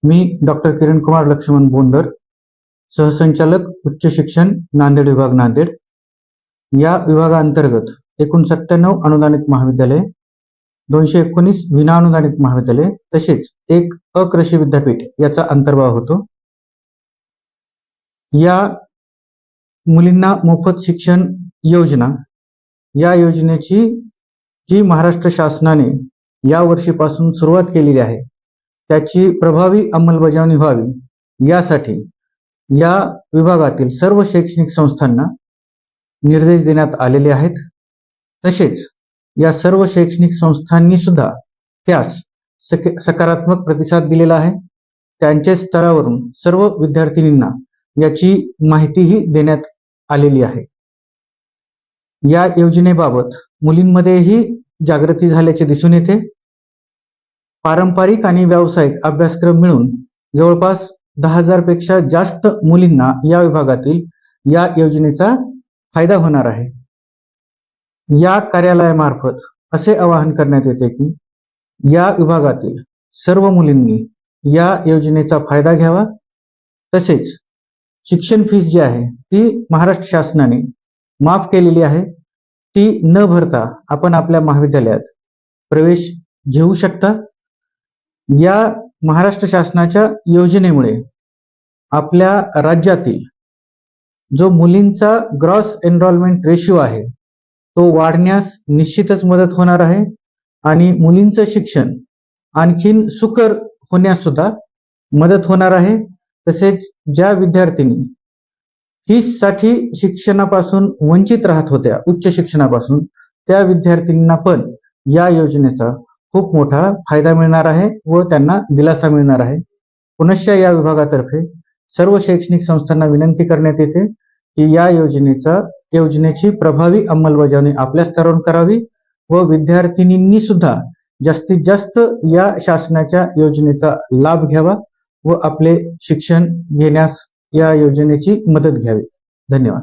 मी doctor Kiran Kumar Laxman Bondar, सहसंचालक उच्च शिक्षण नांदेड विभाग नांदेड. या विभागाअंतर्गत एकूण 97 अनुदानित महाविद्यालय, 219 विनाअनुदानित महाविद्यालय तसेच एक अकृषी विद्यापीठ याचा अंतर्भाव होतो. या मुलींना मोफत शिक्षण योजना या योजनेची जी महाराष्ट्र शासनाने या वर्षीपासून सुरुवात केलेली आहे त्याची प्रभावी अंमलबजावणी व्हावी यासाठी या विभागातील सर्व शैक्षणिक संस्थांना निर्देश देण्यात आलेले आहेत. तसेच या सर्व शैक्षणिक संस्थांनी सुद्धा त्यास सकारात्मक प्रतिसाद दिलेला आहे. त्यांच्या स्तरावरून सर्व विद्यार्थिनींना याची माहितीही देण्यात आलेली आहे. या योजनेबाबत मुलींमध्येही जागृती झाल्याचे दिसून येते. पारंपरिक आणि व्यावसायिक अभ्यासक्रम मिळून जवळपास 10,000 पेक्षा जास्त मुलींना या विभागातील या योजनेचा फायदा होणार आहे. या कार्यालयामार्फत असे आवाहन करण्यात येते की या विभागातील सर्व मुलींनी या योजनेचा फायदा घ्यावा. तसेच शिक्षण फीस जी आहे ती महाराष्ट्र शासनाने माफ केलेली आहे. ती न भरता आपण आपल्या महाविद्यालयात प्रवेश घेऊ शकता. या महाराष्ट्र शासनाच्या योजनेमुळे आपल्या राज्यातील जो मुलींचा ग्रॉस एनरोलमेंट रेशिओ आहे तो वाढण्यास निश्चितच मदत होणार आहे आणि मुलींचं शिक्षण आणखीन सुकर होण्यास सुद्धा मदत होणार आहे. तसेच ज्या विद्यार्थिनी फीससाठी शिक्षणापासून वंचित राहत होत्या, उच्च शिक्षणापासून, त्या विद्यार्थिनींना पण या योजनेचा खूप मोठा फायदा मिळणार आहे व त्यांना दिलासा मिळणार आहे. पुनश्च या विभागातर्फे सर्व शैक्षणिक संस्थांना विनंती करण्यात येते की या योजनेची प्रभावी अंमलबजावणी आपल्या स्तरावरून करावी व विद्यार्थिनींनी सुद्धा जास्तीत जास्त या शासनाच्या योजनेचा लाभ घ्यावा व आपले शिक्षण घेण्यास या योजनेची मदत घ्यावी. धन्यवाद.